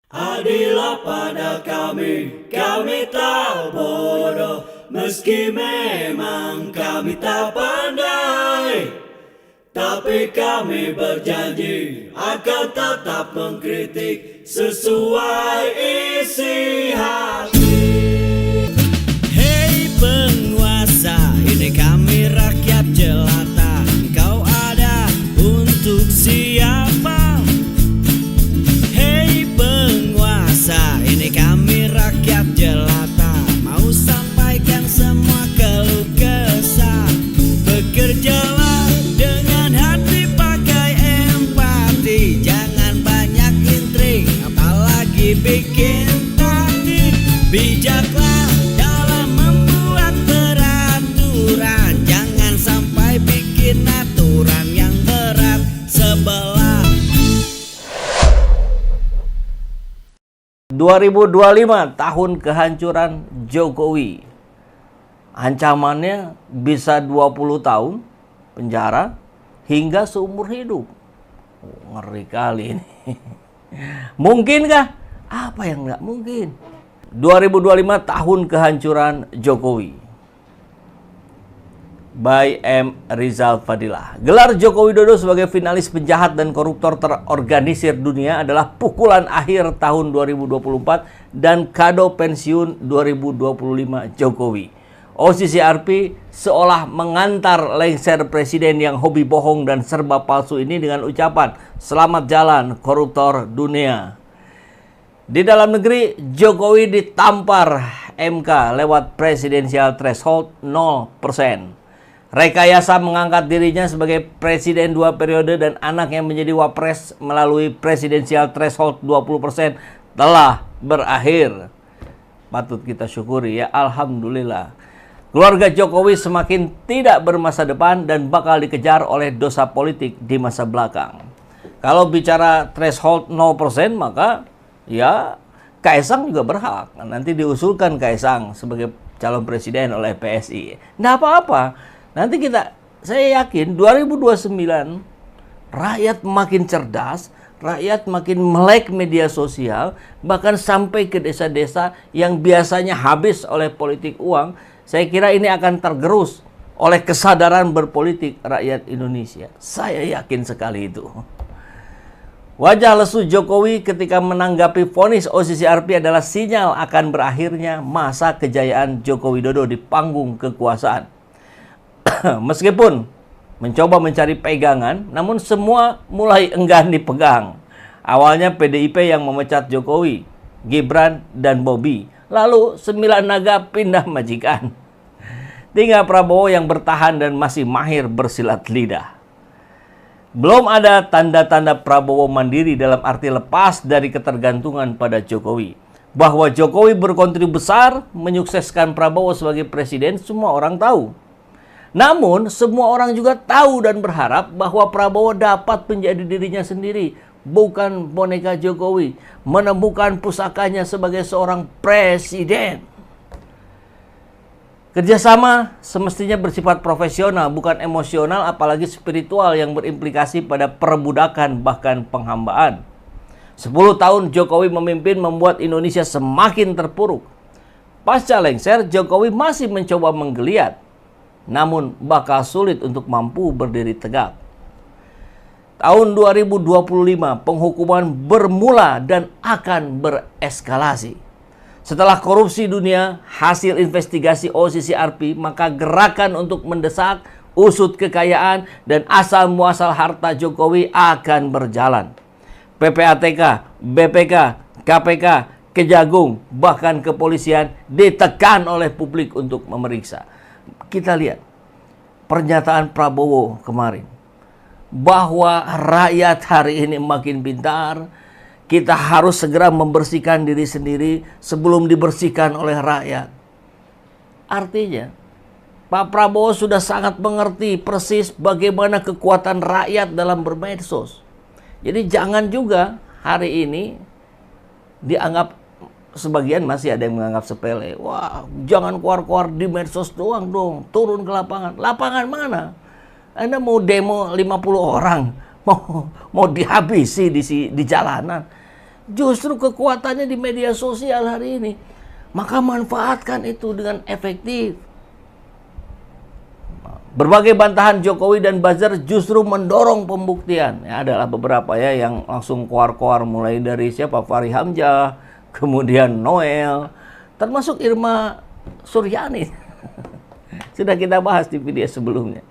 Adillah pada kami tak bodoh, meski memang kami tak pandai. Tapi kami berjanji akan tetap mengkritik sesuai isi hati. Hei penguasa, ini kami rakyat jelata. Engkau ada untuk siapa? Hei penguasa, ini kami rakyat jelata. Mau sampaikan semua keluh kesah. Bekerjalah dengan hati, pakai empati. Jangan banyak intrik, apalagi bikin taktik. Bijaklah dalam membuat peraturan. Jangan sampai bikin aturan yang berat sebelah. 2025 tahun kehancuran Jokowi. Ancamannya bisa 20 tahun penjara hingga seumur hidup. Ngeri kali ini. Mungkinkah? Apa yang nggak mungkin? 2025 tahun kehancuran Jokowi. By M. Rizal Fadilah. Gelar Joko Widodo sebagai finalis penjahat dan koruptor terorganisir dunia adalah pukulan akhir tahun 2024 dan kado pensiun 2025 Jokowi. OCCRP seolah mengantar lengser presiden yang hobi bohong dan serba palsu ini dengan ucapan "Selamat jalan koruptor dunia". Di dalam negeri, Jokowi ditampar MK lewat presidensial threshold 0%. Rekayasa mengangkat dirinya sebagai presiden 2 periode dan anak yang menjadi wapres melalui presidensial threshold 20% telah berakhir. Patut kita syukuri ya, alhamdulillah. Keluarga Jokowi semakin tidak bermasa depan dan bakal dikejar oleh dosa politik di masa belakang. Kalau bicara threshold 0%, maka ya Kaisang juga berhak. Nanti diusulkan Kaisang sebagai calon presiden oleh PSI. Nggak apa-apa. Nanti saya yakin 2029 rakyat makin cerdas, rakyat makin melek media sosial, bahkan sampai ke desa-desa yang biasanya habis oleh politik uang. Saya kira ini akan tergerus oleh kesadaran berpolitik rakyat Indonesia. Saya yakin sekali itu. Wajah lesu Jokowi ketika menanggapi vonis OCCRP adalah sinyal akan berakhirnya masa kejayaan Joko Widodo di panggung kekuasaan. Meskipun mencoba mencari pegangan, namun semua mulai enggan dipegang. Awalnya PDIP yang memecat Jokowi, Gibran, dan Bobi. Lalu 9 naga pindah majikan. Tinggal Prabowo yang bertahan dan masih mahir bersilat lidah. Belum ada tanda-tanda Prabowo mandiri dalam arti lepas dari ketergantungan pada Jokowi. Bahwa Jokowi berkontribusi besar menyukseskan Prabowo sebagai presiden, semua orang tahu. Namun, semua orang juga tahu dan berharap bahwa Prabowo dapat menjadi dirinya sendiri, bukan boneka Jokowi, menemukan pusakanya sebagai seorang presiden. Kerjasama semestinya bersifat profesional, bukan emosional, apalagi spiritual yang berimplikasi pada perbudakan bahkan penghambaan. 10 tahun Jokowi memimpin membuat Indonesia semakin terpuruk. Pasca lengser, Jokowi masih mencoba menggeliat, namun bakal sulit untuk mampu berdiri tegak. Tahun 2025 penghukuman bermula dan akan bereskalasi. Setelah korupsi dunia, hasil investigasi OCCRP, maka gerakan untuk mendesak, usut kekayaan, dan asal muasal harta Jokowi akan berjalan. PPATK, BPK, KPK, Kejagung, bahkan kepolisian ditekan oleh publik untuk memeriksa. Kita lihat pernyataan Prabowo kemarin bahwa rakyat hari ini makin pintar. Kita harus segera membersihkan diri sendiri sebelum dibersihkan oleh rakyat. Artinya, Pak Prabowo sudah sangat mengerti persis bagaimana kekuatan rakyat dalam bermedsos. Jadi jangan juga hari ini dianggap, sebagian masih ada yang menganggap sepele. Wah, jangan keluar-keluar di medsos doang dong, turun ke lapangan. Lapangan mana? Anda mau demo 50 orang, mau dihabisi di jalanan. Justru kekuatannya di media sosial hari ini. Maka manfaatkan itu dengan efektif. Berbagai bantahan Jokowi dan buzzer justru mendorong pembuktian. Ya, adalah beberapa ya yang langsung keluar-keluar, mulai dari siapa? Fahri Hamzah, kemudian Noel, termasuk Irma Suryani. Sudah kita bahas di video sebelumnya.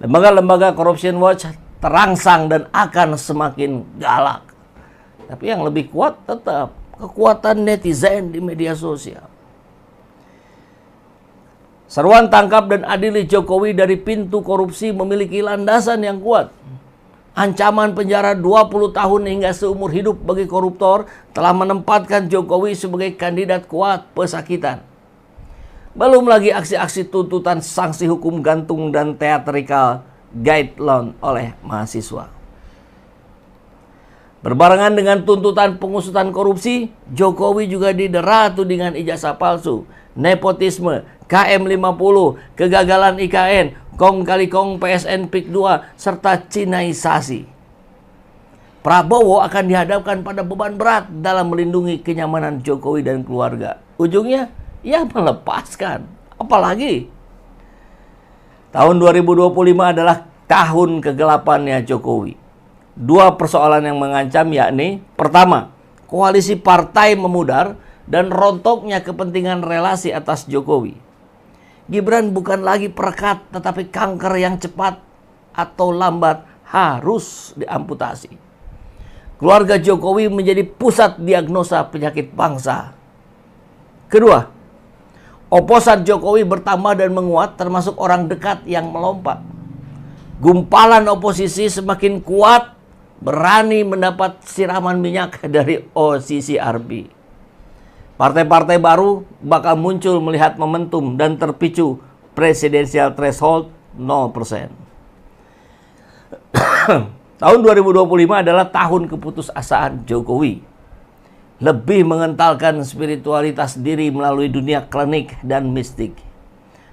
Lembaga-lembaga Corruption Watch terangsang dan akan semakin galak. Tapi yang lebih kuat tetap kekuatan netizen di media sosial. Seruan tangkap dan adili Jokowi dari pintu korupsi memiliki landasan yang kuat. Ancaman penjara 20 tahun hingga seumur hidup bagi koruptor telah menempatkan Jokowi sebagai kandidat kuat pesakitan. Belum lagi aksi-aksi tuntutan sanksi hukum gantung dan teatrikal guideline oleh mahasiswa. Berbarengan dengan tuntutan pengusutan korupsi, Jokowi juga didera tudingan ijazah palsu, nepotisme, KM50, kegagalan IKN, kong kali kong PSN PIK 2, serta Cinaisasi. Prabowo akan dihadapkan pada beban berat dalam melindungi kenyamanan Jokowi dan keluarga. Ujungnya, ia melepaskan. Apalagi, tahun 2025 adalah tahun kegelapannya Jokowi. Dua persoalan yang mengancam, yakni pertama, koalisi partai memudar dan rontoknya kepentingan relasi atas Jokowi. Gibran bukan lagi perekat, tetapi kanker yang cepat atau lambat harus diamputasi. Keluarga Jokowi menjadi pusat diagnosa penyakit bangsa. Kedua, oposan Jokowi bertambah dan menguat, termasuk orang dekat yang melompat. Gumpalan oposisi semakin kuat, berani mendapat siraman minyak dari OCCRP. Partai-partai baru bakal muncul melihat momentum dan terpicu presidensial threshold 0%. Tahun 2025 adalah tahun keputusasaan Jokowi. Lebih mengentalkan spiritualitas diri melalui dunia klinik dan mistik.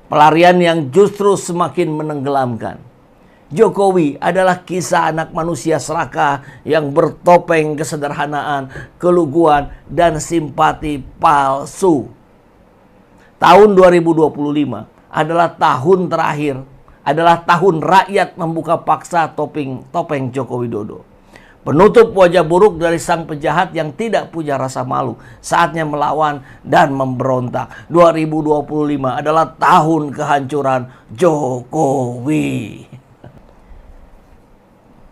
Pelarian yang justru semakin menenggelamkan. Jokowi adalah kisah anak manusia serakah yang bertopeng kesederhanaan, keluguan, dan simpati palsu. Tahun 2025 adalah tahun terakhir, adalah tahun rakyat membuka paksa topeng Joko Widodo. Penutup wajah buruk dari sang penjahat yang tidak punya rasa malu. Saatnya melawan dan memberontak. 2025 adalah tahun kehancuran Jokowi.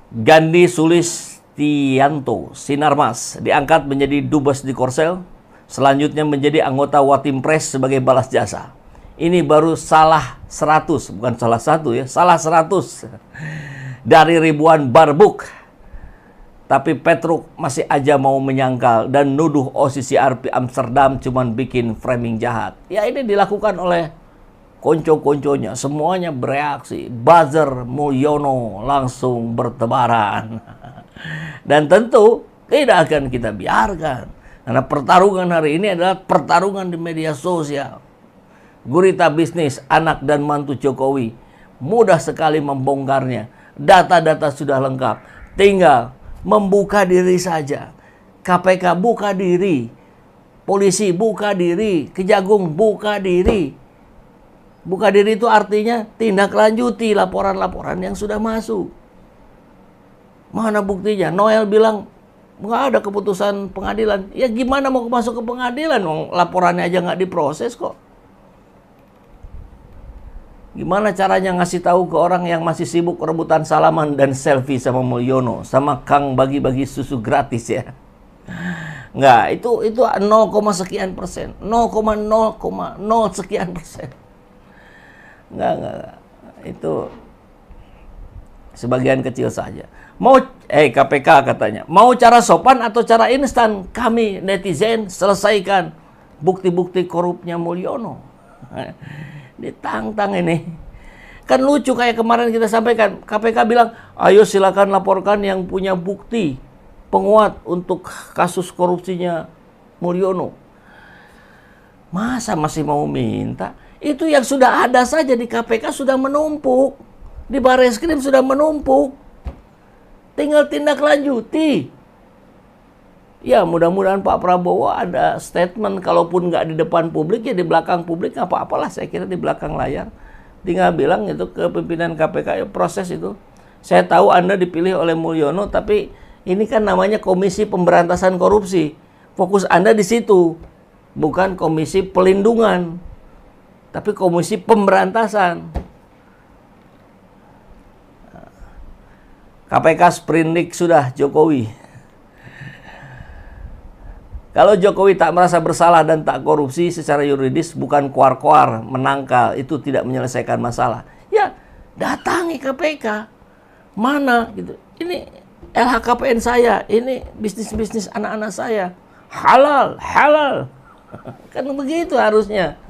Gandhi Sulistianto Sinarmas diangkat menjadi dubes di Korsel, selanjutnya menjadi anggota Watimpres sebagai balas jasa. Ini baru salah 100, bukan salah satu ya, salah 100 dari ribuan barbuk. Tapi Petruk masih aja mau menyangkal dan nuduh OCCRP Amsterdam cuman bikin framing jahat. Ya, ini dilakukan oleh konco-konconya, semuanya bereaksi. Buzzer Mulyono langsung bertebaran. Dan tentu tidak akan kita biarkan. Karena pertarungan hari ini adalah pertarungan di media sosial. Gurita bisnis anak dan mantu Jokowi mudah sekali membongkarnya. Data-data sudah lengkap. Tinggal membuka diri saja. KPK buka diri. Polisi buka diri. Kejagung buka diri. Buka diri itu artinya tindak lanjuti laporan-laporan yang sudah masuk. Mana buktinya? Noel bilang nggak ada keputusan pengadilan. Ya gimana mau masuk ke pengadilan? Laporannya aja nggak diproses kok. Gimana caranya ngasih tahu ke orang yang masih sibuk rebutan salaman dan selfie sama Mulyono, sama Kang bagi-bagi susu gratis ya? Nggak, itu 0, sekian persen. 0,0 sekian persen. Enggak. Itu sebagian kecil saja. KPK katanya, mau cara sopan atau cara instan? Kami netizen selesaikan bukti-bukti korupnya Mulyono. Ditantang ini. Kan lucu kayak kemarin kita sampaikan, KPK bilang, ayo silakan laporkan yang punya bukti penguat untuk kasus korupsinya Mulyono. Masa masih mau minta? Itu yang sudah ada saja di KPK sudah menumpuk. Di Barreskrim sudah menumpuk. Tinggal tindak lanjuti. Ya mudah-mudahan Pak Prabowo ada statement, kalaupun nggak di depan publik ya di belakang publik, nggak apa-apalah saya kira di belakang layar. Tinggal bilang itu ke pimpinan KPK, ya proses itu. Saya tahu Anda dipilih oleh Mulyono, tapi ini kan namanya Komisi Pemberantasan Korupsi. Fokus Anda di situ, bukan Komisi Pelindungan, tapi Komisi Pemberantasan. KPK sprindik sudah Jokowi. Kalau Jokowi tak merasa bersalah dan tak korupsi secara yuridis, bukan koar-koar, menangkal, itu tidak menyelesaikan masalah. Ya, datangi KPK. Mana gitu. Ini LHKPN saya, ini bisnis-bisnis anak-anak saya. Halal, halal. Kan begitu harusnya.